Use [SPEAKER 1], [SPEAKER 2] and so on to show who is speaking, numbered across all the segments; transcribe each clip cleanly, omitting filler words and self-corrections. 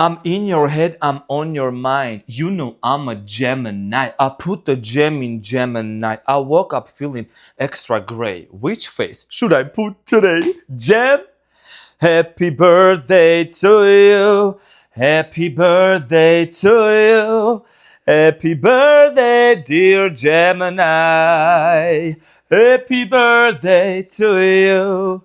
[SPEAKER 1] I'm in your head, I'm on your mind. You know I'm a Gemini. I put the gem in Gemini. I woke up feeling extra gray. Which face should I put today? Gem? Happy birthday to you. Happy birthday to you. Happy birthday, dear Gemini. Happy birthday to you.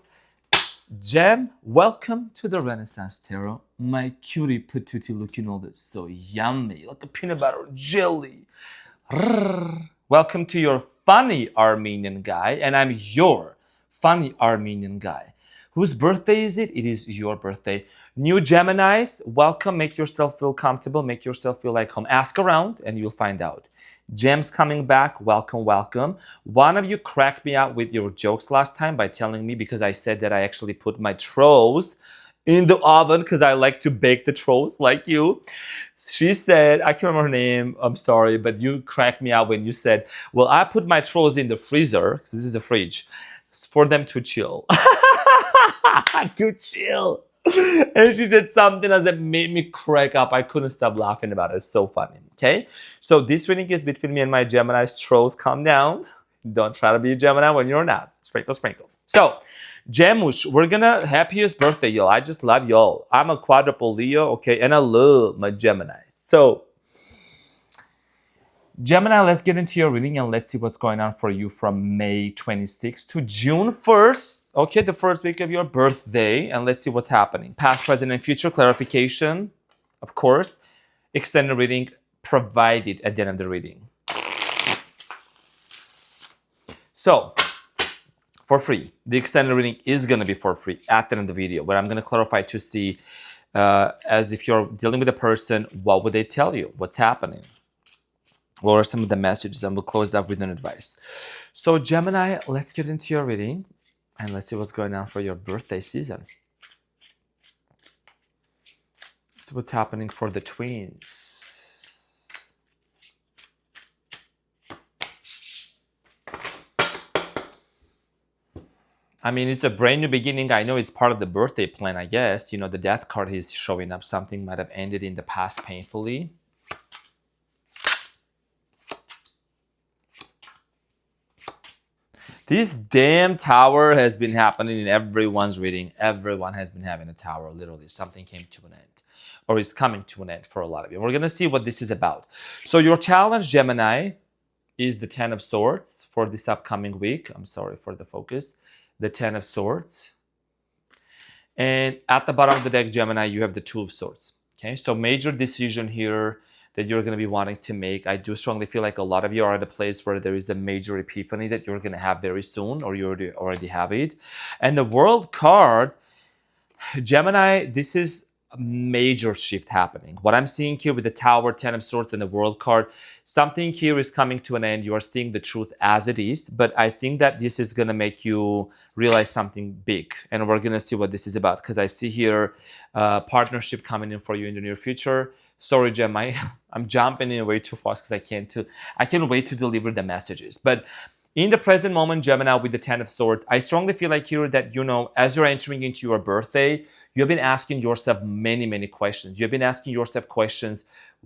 [SPEAKER 1] Gem, welcome to the Renaissance Tarot. My cutie patootie looking all this so yummy, like a peanut butter jelly. Welcome to your funny Armenian guy, and I'm your funny Armenian guy. Whose birthday is it? It is your birthday. New Geminis, welcome. Make yourself feel comfortable. Make yourself feel like home. Ask around and you'll find out. Gems coming back. Welcome, welcome. One of you cracked me out with your jokes last time by telling me, because I said that I actually put my trolls in the oven because I like to bake the trolls like you. She said, I can't remember her name, I'm sorry, but you cracked me out when you said, well, I put my trolls in the freezer, because this is a fridge, for them to chill. To chill. And she said something that made me crack up. I couldn't stop laughing about it. It's so funny. Okay? So this reading is between me and my Gemini's trolls. Calm down. Don't try to be a Gemini when you're not. Sprinkle, sprinkle. So, Gemush, we're gonna happiest birthday, y'all. I just love y'all. I'm a quadruple Leo, okay? And I love my Gemini. So, Gemini, let's get into your reading and let's see what's going on for you from May 26th to June 1st. Okay, the first week of your birthday. And let's see what's happening. Past, present, and future clarification, of course. Extended reading provided at the end of the reading. So, for free. The extended reading is going to be for free at the end of the video. But I'm going to clarify to see, as if you're dealing with a person, what would they tell you? What's happening? What are some of the messages? And we'll close up with an advice. So Gemini, let's get into your reading and let's see what's going on for your birthday season. So what's happening for the twins? I mean, it's a brand new beginning. I know it's part of the birthday plan, I guess. You know, the death card is showing up. Something might have ended in the past painfully. This damn tower has been happening in everyone's reading. Everyone has been having a tower, literally. Something came to an end, or is coming to an end for a lot of you. We're going to see what this is about. So your challenge, Gemini, is the Ten of Swords for this upcoming week. I'm sorry for the focus. The Ten of Swords. And at the bottom of the deck, Gemini, you have the Two of Swords. Okay, so major decision here that you're going to be wanting to make. I do strongly feel like a lot of you are at a place where there is a major epiphany that you're going to have very soon, or you already have it. And the World card, Gemini, this is a major shift happening. What I'm seeing here with the Tower, Ten of Swords, and the World card, something here is coming to an end. You are seeing the truth as it is, but I think that this is going to make you realize something big. And we're going to see what this is about, because I see here partnership coming in for you in the near future. Sorry, Gemini, I'm jumping in way too fast because I can't wait to deliver the messages. But in the present moment, Gemini, with the Ten of Swords, I strongly feel like here that, you know, as you're entering into your birthday, you've been asking yourself many, many questions. You've been asking yourself questions,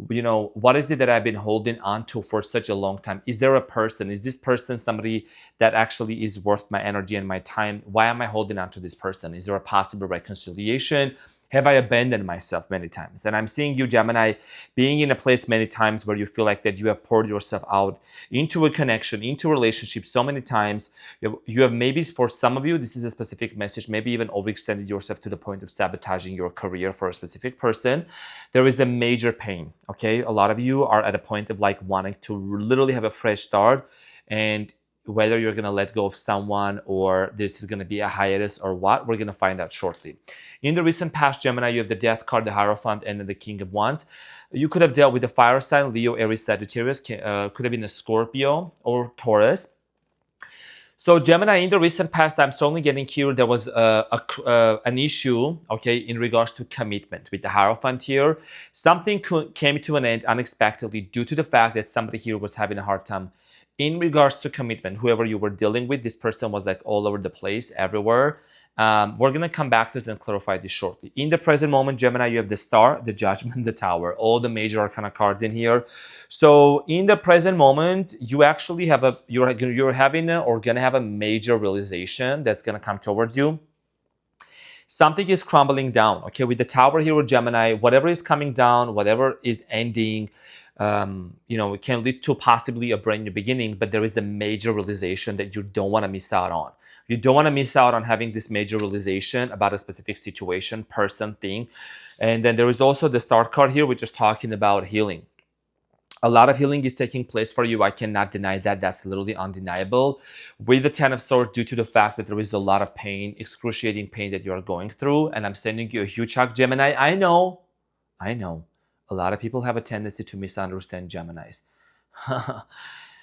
[SPEAKER 1] you know, what is it that I've been holding on to for such a long time? Is there a person? Is this person somebody that actually is worth my energy and my time? Why am I holding on to this person? Is there a possible reconciliation? Have I abandoned myself many times? And I'm seeing you, Gemini, being in a place many times where you feel like that you have poured yourself out into a connection, into a relationship so many times. You have maybe, for some of you, this is a specific message, maybe even overextended yourself to the point of sabotaging your career for a specific person. There is a major pain, okay? A lot of you are at a point of like wanting to literally have a fresh start, and whether you're going to let go of someone or this is going to be a hiatus or what, we're going to find out shortly. In the recent past, Gemini, you have the Death card, the Hierophant, and then the King of Wands. You could have dealt with the fire sign, Leo, Aries, Sagittarius, could have been a Scorpio or Taurus. So Gemini, in the recent past, I'm strongly getting here, there was an issue, okay, in regards to commitment with the Hierophant here. Something came to an end unexpectedly due to the fact that somebody here was having a hard time in regards to commitment. Whoever you were dealing with, this person was like all over the place, everywhere. We're going to come back to this and clarify this shortly. In the present moment, Gemini, you have the Star, the Judgment, the Tower, all the major arcana cards in here. So in the present moment, you actually have you're having or going to have a major realization that's going to come towards you. Something is crumbling down, okay? With the Tower here with Gemini, whatever is coming down, whatever is ending, it can lead to possibly a brand new beginning, but there is a major realization that you don't want to miss out on. You don't want to miss out on having this major realization about a specific situation, person, thing. And then there is also the Star card here, which is talking about healing. A lot of healing is taking place for you. I cannot deny that. That's literally undeniable. With the Ten of Swords, due to the fact that there is a lot of pain, excruciating pain that you are going through, and I'm sending you a huge hug, Gemini. I know. A lot of people have a tendency to misunderstand Geminis.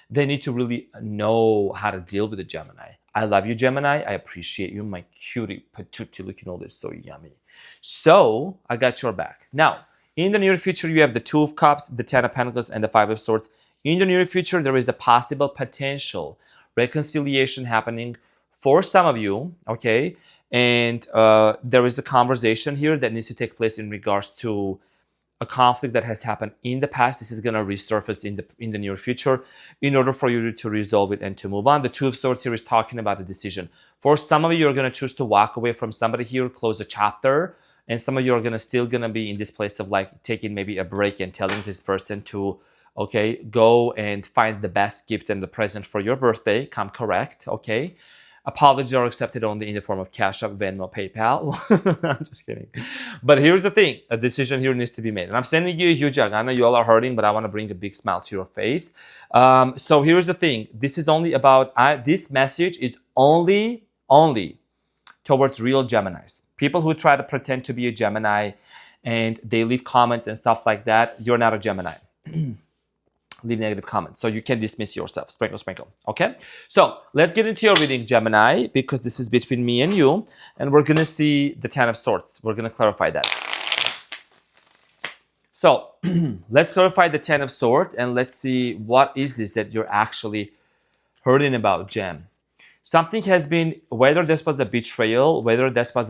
[SPEAKER 1] They need to really know how to deal with the Gemini. I love you, Gemini. I appreciate you, my cutie patootie, looking all this so yummy. So I got your back. Now, in the near future, you have the Two of Cups, the Ten of Pentacles, and the Five of Swords. In the near future, there is a possible potential reconciliation happening for some of you, okay? And there is a conversation here that needs to take place in regards to a conflict that has happened in the past. This is going to resurface in the near future in order for you to resolve it and to move on. The Two of Swords here is talking about a decision. For some of you, you're going to choose to walk away from somebody here, close a chapter. And some of you are still going to be in this place of like taking maybe a break and telling this person to, okay, go and find the best gift and the present for your birthday. Come correct, okay? Apologies are accepted only in the form of CashApp, Venmo, PayPal. I'm just kidding. But here's the thing. A decision here needs to be made. And I'm sending you a huge hug. I know you all are hurting, but I want to bring a big smile to your face. So here's the thing. This is only about, this message is only towards real Geminis. People who try to pretend to be a Gemini and they leave comments and stuff like that, you're not a Gemini. Leave negative comments. So you can dismiss yourself. Sprinkle, sprinkle. Okay? So let's get into your reading, Gemini, because this is between me and you. And we're going to see the Ten of Swords. We're going to clarify that. So let's clarify the Ten of Swords and let's see what is this that you're actually hurting about, Gem. Something has been, whether this was a betrayal, whether this was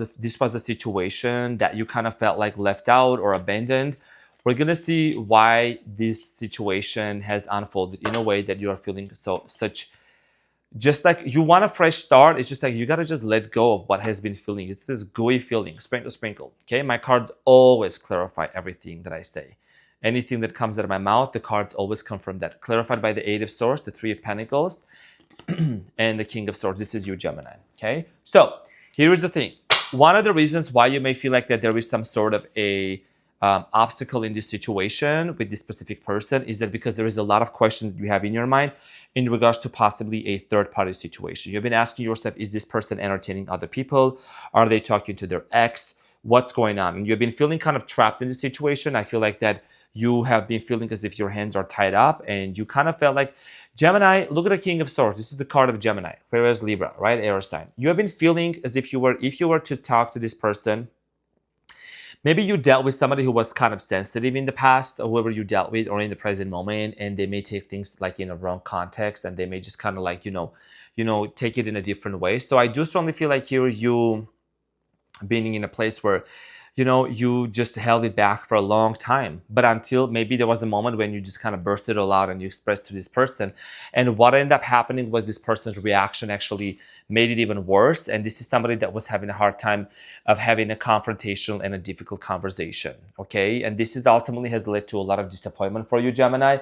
[SPEAKER 1] a situation that you kind of felt like left out or abandoned, we're going to see why this situation has unfolded in a way that you are feeling just like you want a fresh start. It's just like you got to just let go of what has been feeling. It's this gooey feeling, sprinkle, sprinkle. Okay, my cards always clarify everything that I say. Anything that comes out of my mouth, the cards always confirm that. Clarified by the Eight of Swords, the Three of Pentacles, and the King of Swords. This is you, Gemini. Okay, so here is the thing. One of the reasons why you may feel like that there is some sort of a obstacle in this situation with this specific person is that because there is a lot of questions that you have in your mind in regards to possibly a third-party situation. You've been asking yourself, is this person entertaining other people? Are they talking to their ex? What's going on? And you've been feeling kind of trapped in this situation. I feel like that you have been feeling as if your hands are tied up and you kind of felt like, Gemini, look at the King of Swords. This is the card of Gemini, whereas Libra, right? Air sign. You have been feeling as if you were to talk to this person, maybe you dealt with somebody who was kind of sensitive in the past, or whoever you dealt with, or in the present moment, and they may take things like in a wrong context, and they may just kind of like, take it in a different way. So I do strongly feel like here you being in a place where, you just held it back for a long time. But until maybe there was a moment when you just kind of burst it all out and you expressed to this person. And what ended up happening was this person's reaction actually made it even worse. And this is somebody that was having a hard time of having a confrontational and a difficult conversation. Okay. And this is ultimately has led to a lot of disappointment for you, Gemini.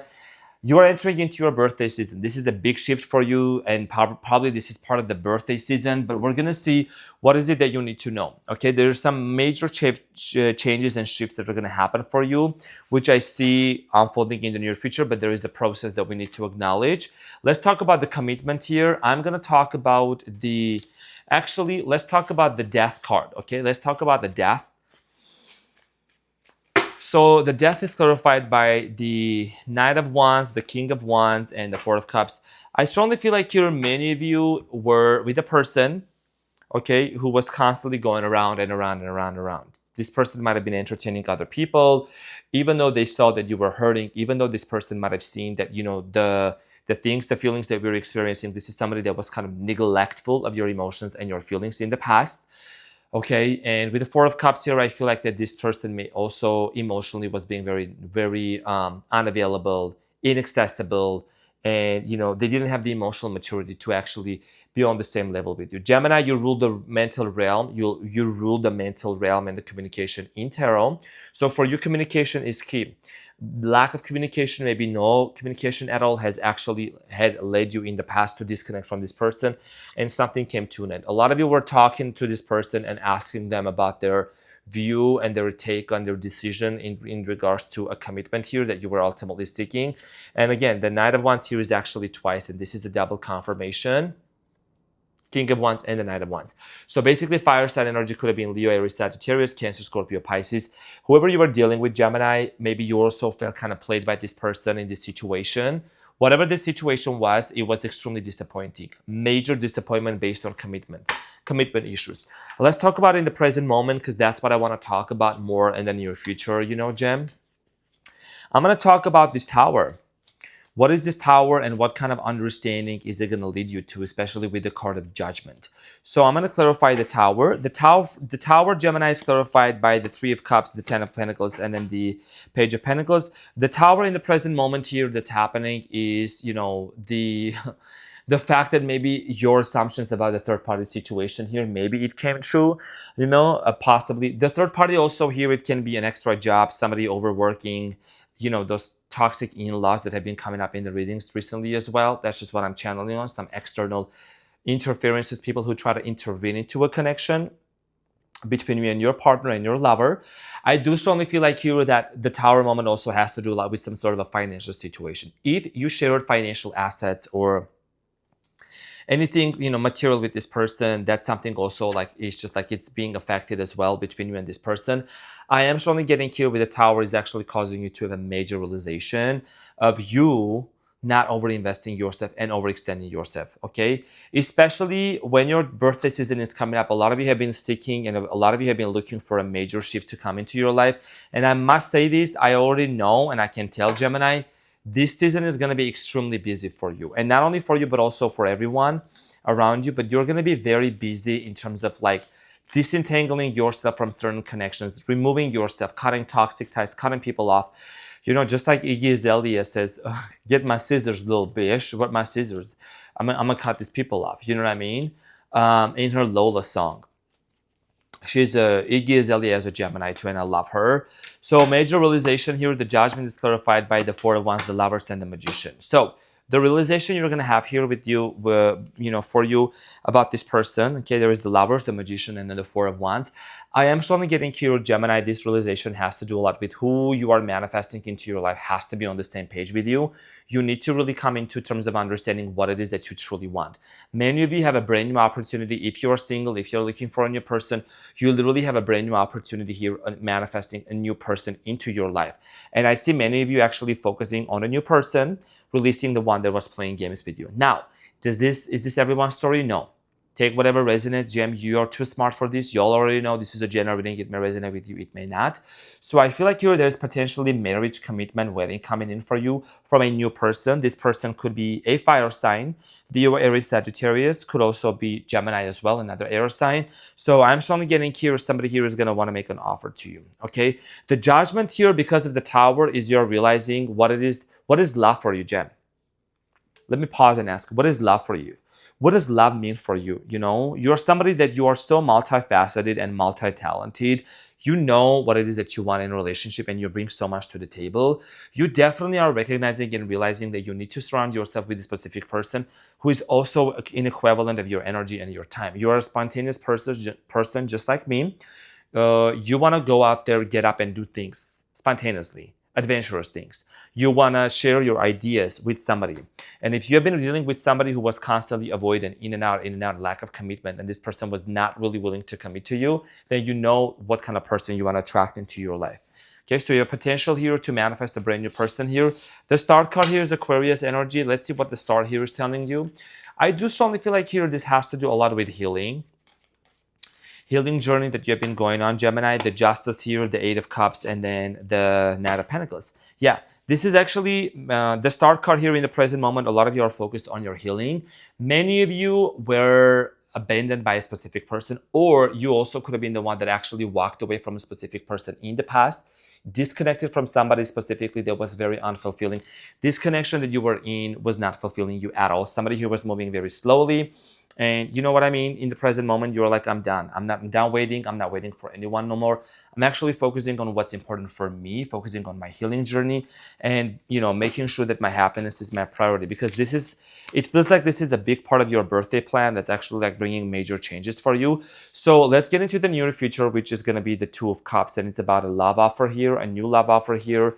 [SPEAKER 1] You are entering into your birthday season. This is a big shift for you, and probably this is part of the birthday season, but we're going to see what is it that you need to know. Okay, there's some major changes and shifts that are going to happen for you, which I see unfolding in the near future, but there is a process that we need to acknowledge. Let's talk about the commitment here. I'm going to talk about let's talk about the Death card. Okay, let's talk about the Death. So the Death is clarified by the Knight of Wands, the King of Wands, and the Four of Cups. I strongly feel like here many of you were with a person, okay, who was constantly going around and around and around and around. This person might have been entertaining other people, even though they saw that you were hurting, even though this person might have seen that, the feelings that we were experiencing, this is somebody that was kind of neglectful of your emotions and your feelings in the past. Okay, and with the Four of Cups here, I feel like that this person may also emotionally was being very, very unavailable, inaccessible, and they didn't have the emotional maturity to actually be on the same level with you. Gemini, you rule the mental realm. You rule the mental realm and the communication in tarot. So for you, communication is key. Lack of communication, maybe no communication at all, has actually had led you in the past to disconnect from this person, and something came to an end. A lot of you were talking to this person and asking them about their view and their take on their decision in regards to a commitment here that you were ultimately seeking. And again, the Knight of Wands here is actually twice, and this is a double confirmation. King of Wands and the Knight of Wands. So basically, fire sign energy could have been Leo, Aries, Sagittarius, Cancer, Scorpio, Pisces. Whoever you were dealing with, Gemini, maybe you also felt kind of played by this person in this situation. Whatever the situation was, it was extremely disappointing. Major disappointment based on commitment issues. Let's talk about it in the present moment, because that's what I want to talk about more in the near future, Gem. I'm going to talk about this Tower. What is this Tower, and what kind of understanding is it going to lead you to, especially with the card of Judgment? So I'm going to clarify the Tower. The Tower, Gemini, is clarified by the Three of Cups, the Ten of Pentacles, and then the Page of Pentacles. The Tower in the present moment here that's happening is, the fact that maybe your assumptions about the third party situation here, maybe it came true, possibly. The third party also here, it can be an extra job, somebody overworking, those toxic in-laws that have been coming up in the readings recently as well. That's just what I'm channeling on, some external interferences, people who try to intervene into a connection between you and your partner and your lover. I do strongly feel like here that the Tower moment also has to do a lot with some sort of a financial situation. If you shared financial assets or anything material with this person, that's something also like it's just like it's being affected as well between you and this person. I am strongly getting here with the Tower is actually causing you to have a major realization of you not over-investing yourself and overextending yourself, okay? Especially when your birthday season is coming up, a lot of you have been seeking and a lot of you have been looking for a major shift to come into your life. And I must say this, I already know and I can tell, Gemini, this season is going to be extremely busy for you. And not only for you, but also for everyone around you. But you're going to be very busy in terms of like disentangling yourself from certain connections, removing yourself, cutting toxic ties, cutting people off. Just like Iggy Azalea says, get my scissors, little bitch. What my scissors? I'm going to cut these people off. You know what I mean? In her Lola song. She's Iggy Azalea as a Gemini too, and I love her. So major realization here, the Judgment is clarified by the Four of Wands, the Lovers, and the Magician. So the realization you're going to have here with you, for you about this person, okay, there is the Lovers, the Magician, and then the Four of Wands. I am strongly getting here, Gemini, this realization has to do a lot with who you are manifesting into your life, has to be on the same page with you. You need to really come into terms of understanding what it is that you truly want. Many of you have a brand new opportunity. If you're single, if you're looking for a new person, you literally have a brand new opportunity here, manifesting a new person into your life. And I see many of you actually focusing on a new person, releasing the one that was playing games with you. Now, is this everyone's story? No. Take whatever resonates, Gem. You are too smart for this. You all already know this is a general reading. It may resonate with you, it may not. So I feel like here there's potentially marriage, commitment, wedding coming in for you from a new person. This person could be a fire sign. Leo, Aries, Sagittarius, could also be Gemini as well, another air sign. So I'm strongly getting here, somebody here is going to want to make an offer to you, okay? The Judgment here, because of the Tower, is you're realizing what it is. What is love for you, Gem? Let me pause and ask, what is love for you? What does love mean for you? You're somebody that you are so multifaceted and multi-talented. You know what it is that you want in a relationship and you bring so much to the table. You definitely are recognizing and realizing that you need to surround yourself with a specific person who is also an equivalent of your energy and your time. You are a spontaneous person just like me. You want to go out there, get up and do things spontaneously. Adventurous things. You want to share your ideas with somebody. And if you have been dealing with somebody who was constantly avoidant, in and out, lack of commitment, and this person was not really willing to commit to you, then you know what kind of person you want to attract into your life. Okay, so you have potential here to manifest a brand new person here. The Star card here is Aquarius energy. Let's see what the Star here is telling you. I do strongly feel like here this has to do a lot with healing journey that you have been going on, Gemini. The Justice here, the Eight of Cups, and then the Knight of Pentacles. Yeah, this is actually the Star card here in the present moment. A lot of you are focused on your healing. Many of you were abandoned by a specific person, or you also could have been the one that actually walked away from a specific person in the past, disconnected from somebody specifically that was very unfulfilling. This connection that you were in was not fulfilling you at all. Somebody who was moving very slowly. And you know what I mean? In the present moment, you're like, I'm done. I'm done waiting. I'm not waiting for anyone no more. I'm actually focusing on what's important for me, focusing on my healing journey, and making sure that my happiness is my priority. Because it feels like this is a big part of your birthday plan that's actually like bringing major changes for you. So let's get into the near future, which is going to be the Two of Cups, and it's about a love offer here, a new love offer here.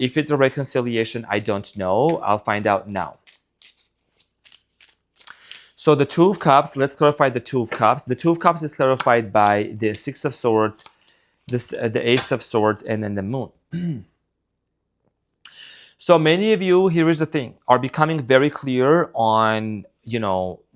[SPEAKER 1] If it's a reconciliation, I don't know. I'll find out now. So the Two of Cups, let's clarify the Two of Cups. The Two of Cups is clarified by the Six of Swords, the Ace of Swords, and then the Moon. So many of you, here is the thing, are becoming very clear on,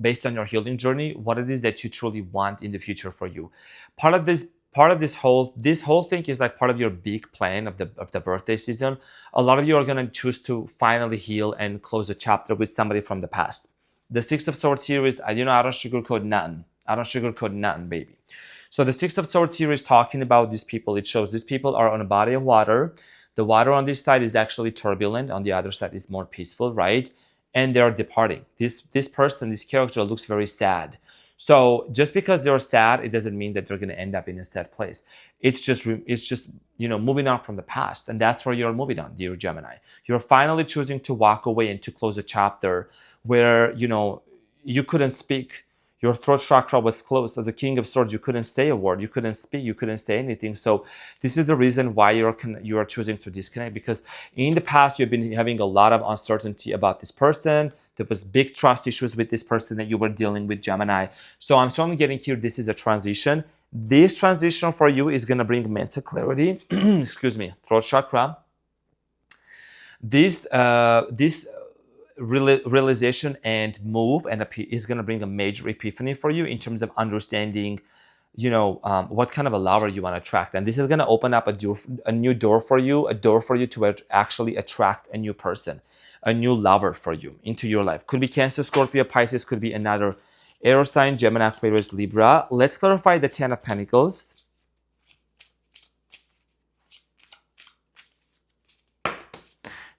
[SPEAKER 1] based on your healing journey, what it is that you truly want in the future for you. Part of this whole thing is like part of your big plan of the birthday season. A lot of you are going to choose to finally heal and close a chapter with somebody from the past. The Six of Swords here is, I don't sugarcoat nothing. I don't sugarcoat nothing, baby. So the Six of Swords here is talking about these people. It shows these people are on a body of water. The water on this side is actually turbulent. On the other side is more peaceful, right? And they're departing. This person, this character looks very sad. So just because they're sad, it doesn't mean that they're going to end up in a sad place. It's just moving on from the past. And that's where you're moving on, dear Gemini. You're finally choosing to walk away and to close a chapter where, you couldn't speak. Your throat chakra was closed. As a King of Swords, you couldn't say a word. You couldn't speak. You couldn't say anything. So this is the reason why you are choosing to disconnect, because in the past, you've been having a lot of uncertainty about this person. There was big trust issues with this person that you were dealing with, Gemini. So I'm certainly getting here, this is a transition. This transition for you is going to bring mental clarity. Excuse me, throat chakra. This realization and move and is going to bring a major epiphany for you in terms of understanding, what kind of a lover you want to attract. And this is going to open up a new door for you, a door for you to actually attract a new person, a new lover for you into your life. Could be Cancer, Scorpio, Pisces, could be another air sign, Gemini, Aquarius, Libra. Let's clarify the Ten of Pentacles.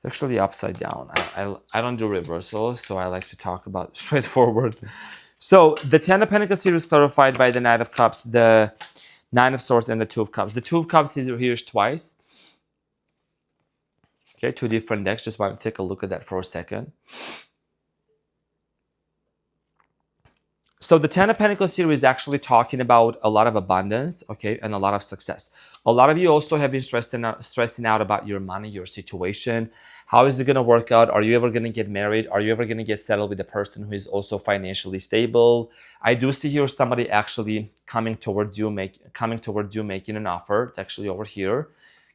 [SPEAKER 1] It's actually upside down. I don't do reversals, so I like to talk about straightforward. So the Ten of Pentacles here is clarified by the Knight of Cups, the Nine of Swords, and the Two of Cups. The Two of Cups is here twice. Okay, two different decks. Just want to take a look at that for a second. So the Ten of Pentacles here is actually talking about a lot of abundance, okay, and a lot of success. A lot of you also have been stressing out about your money, your situation. How is it going to work out? Are you ever going to get married? Are you ever going to get settled with a person who is also financially stable? I do see here somebody actually coming towards you, making an offer. It's actually over here.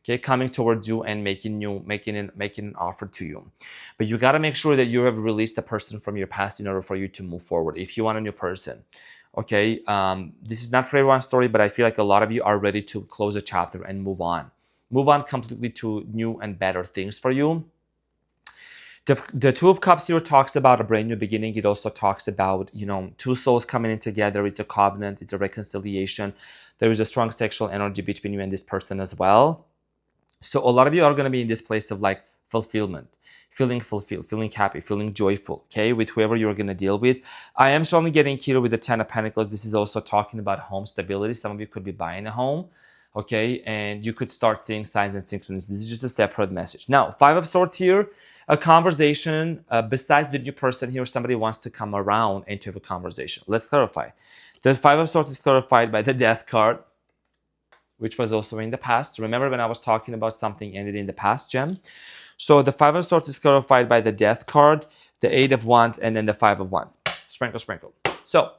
[SPEAKER 1] Okay, coming towards you and making an offer to you. But you got to make sure that you have released a person from your past in order for you to move forward. If you want a new person, okay, this is not for everyone's story, but I feel like a lot of you are ready to close a chapter and move on completely to new and better things for you. The Two of Cups here talks about a brand new beginning. It also talks about, two souls coming in together. It's a covenant. It's a reconciliation. There is a strong sexual energy between you and this person as well. So a lot of you are going to be in this place of like fulfillment, feeling fulfilled, feeling happy, feeling joyful, okay, with whoever you're going to deal with. I am strongly getting here with the Ten of Pentacles. This is also talking about home stability. Some of you could be buying a home, okay, and you could start seeing signs and synchronicities. This is just a separate message. Now, Five of Swords here, a conversation. Besides the new person here, somebody wants to come around and to have a conversation. Let's clarify. The Five of Swords is clarified by the Death card, which was also in the past. Remember when I was talking about something ended in the past, Gem? So the Five of Swords is clarified by the Death card, the Eight of Wands, and then the Five of Wands. Sprinkle, sprinkle. So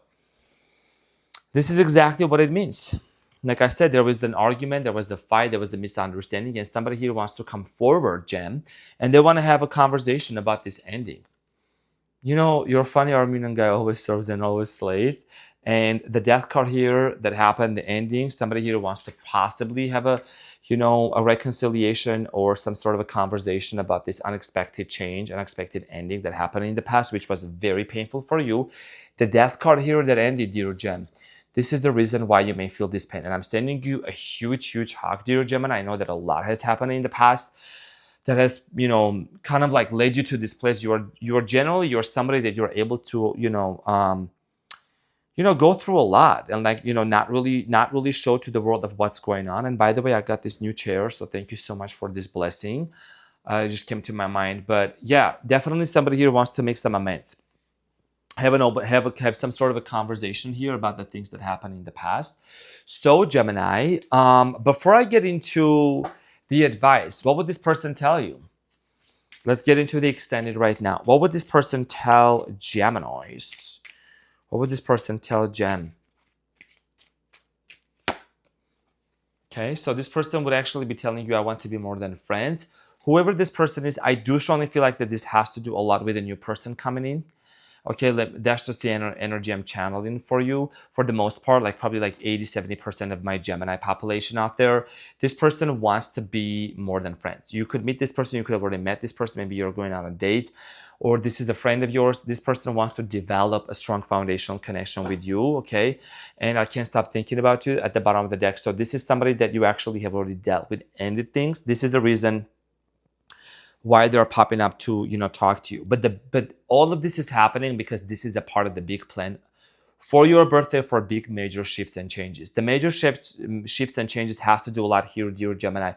[SPEAKER 1] this is exactly what it means. Like I said, there was an argument, there was a fight, there was a misunderstanding, and somebody here wants to come forward, Gem, and they want to have a conversation about this ending. Your funny Armenian guy always serves and always slays. And the Death card here that happened, the ending, somebody here wants to possibly have a, a reconciliation or some sort of a conversation about this unexpected change, unexpected ending that happened in the past, which was very painful for you. The death card here that ended, dear Gem. This is the reason why you may feel this pain. And I'm sending you a huge, huge hug, dear Gemini. I know that a lot has happened in the past that has, kind of like led you to this place. You're somebody that you're able to, go through a lot and like, not really show to the world of what's going on. And by the way, I got this new chair, so thank you so much for this blessing. It just came to my mind. But yeah, definitely somebody here wants to make some amends. Have some sort of a conversation here about the things that happened in the past. So Gemini, before I get into the advice, what would this person tell you? Let's get into the extended right now. What would this person tell Geminis? What would this person tell Gem? Okay, so this person would actually be telling you, I want to be more than friends. Whoever this person is, I do strongly feel like that this has to do a lot with a new person coming in. Okay, that's just the energy I'm channeling for you. For the most part, like probably like 80-70% of my Gemini population out there, this person wants to be more than friends. You could meet this person, you could have already met this person, maybe you're going on a date, or this is a friend of yours. This person wants to develop a strong foundational connection with you, okay? And I can't stop thinking about you at the bottom of the deck. So this is somebody that you actually have already dealt with, ended things. This is the reason why they're popping up to talk to you. But all of this is happening because this is a part of the big plan for your birthday, for big major shifts and changes. The major shifts and changes has to do a lot here, dear Gemini,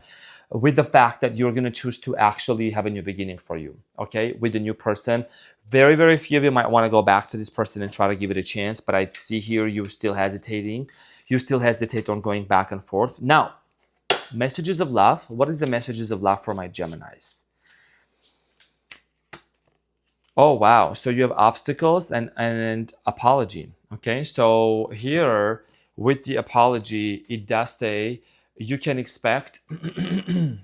[SPEAKER 1] with the fact that you're going to choose to actually have a new beginning for you, okay, with a new person. Very, very few of you might want to go back to this person and try to give it a chance, but I see here you're still hesitating. You still hesitate on going back and forth. Now, messages of love. What is the messages of love for my Geminis? Oh, wow. So you have obstacles and apology. Okay. So here with the apology, it does say you can expect the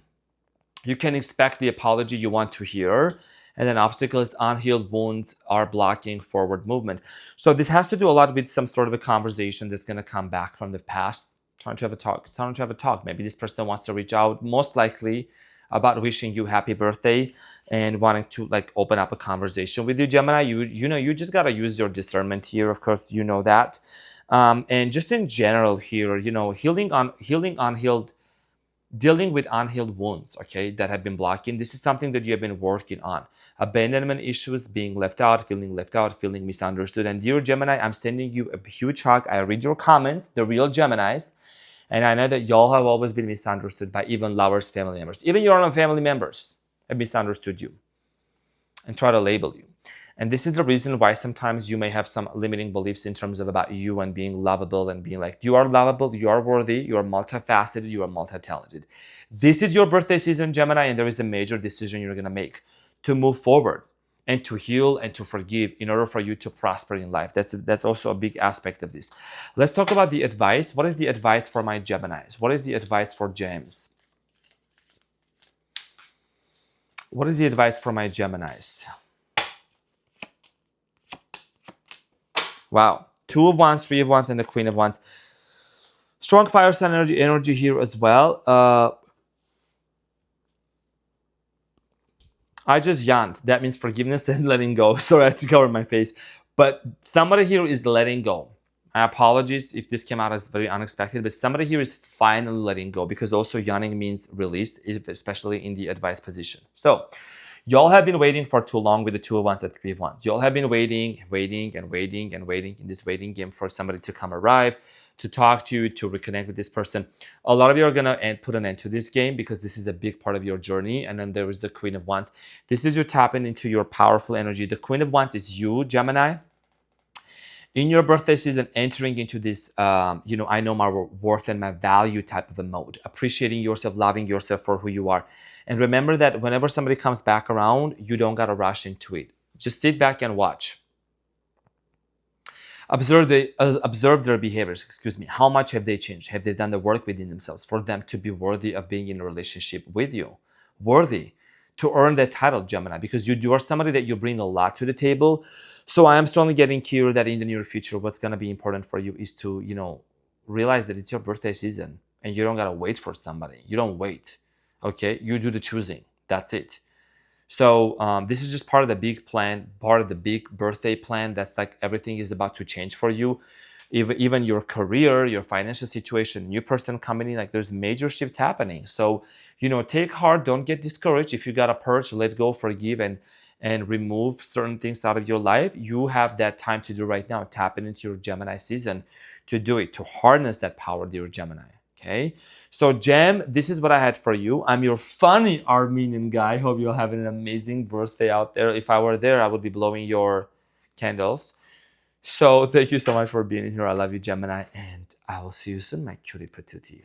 [SPEAKER 1] apology you want to hear. And then obstacles, unhealed wounds are blocking forward movement. So this has to do a lot with some sort of a conversation that's going to come back from the past. Trying to have a talk. Maybe this person wants to reach out, most likely about wishing you happy birthday and wanting to like open up a conversation with you, Gemini. You just got to use your discernment here. Of course, you know that. And just in general here, dealing with unhealed wounds, okay, that have been blocking. This is something that you have been working on. Abandonment issues, being left out, feeling misunderstood. And dear Gemini, I'm sending you a huge hug. I read your comments, the real Geminis. And I know that y'all have always been misunderstood by even lovers, family members. Even your own family members have misunderstood you and try to label you. And this is the reason why sometimes you may have some limiting beliefs in terms of about you and being lovable and being like, you are lovable, you are worthy, you are multifaceted, you are multi-talented. This is your birthday season, Gemini, and there is a major decision you're going to make to move forward and to heal and to forgive in order for you to prosper in life. That's also a big aspect of this. Let's talk about the advice. What is the advice for my Geminis? What is the advice for James? What is the advice for my Geminis? Wow. 2 of Wands, 3 of Wands, and the Queen of Wands. Strong fire sign energy here as well. I just yawned. That means forgiveness and letting go. Sorry, I had to cover my face. But somebody here is letting go. My apologies if this came out as very unexpected, but somebody here is finally letting go, because also yawning means release, especially in the advice position. So y'all have been waiting for too long with the 2 of Wands and 3 of Wands. Y'all have been waiting in this waiting game for somebody to come arrive, to talk to you, to reconnect with this person. A lot of you are going to put an end to this game because this is a big part of your journey. And then there is the Queen of Wands. This is you tapping into your powerful energy. The Queen of Wands is you, Gemini. In your birthday season, entering into this, I know my worth and my value type of a mode. Appreciating yourself, loving yourself for who you are. And remember that whenever somebody comes back around, you don't got to rush into it. Just sit back and watch. Observe their behaviors, How much have they changed? Have they done the work within themselves for them to be worthy of being in a relationship with you? Worthy to earn that title, Gemini, because you are somebody that you bring a lot to the table. So I am strongly getting clear that in the near future, what's going to be important for you is to, realize that it's your birthday season. and you don't gotta wait for somebody. You don't wait. Okay, you do the choosing. That's it. So this is just part of the big plan, part of the big birthday plan. That's like everything is about to change for you. Even your career, your financial situation, new person coming in, like there's major shifts happening. So, take heart, don't get discouraged. If you got a purge, let go, forgive, and remove certain things out of your life. You have that time to do right now. Tap into your Gemini season to do it, to harness that power, dear Gemini. Okay. So, Gem, this is what I had for you. I'm your funny Armenian guy. Hope you'll have an amazing birthday out there. If I were there, I would be blowing your candles. So, thank you so much for being here. I love you, Gemini, and I will see you soon, my cutie patootie.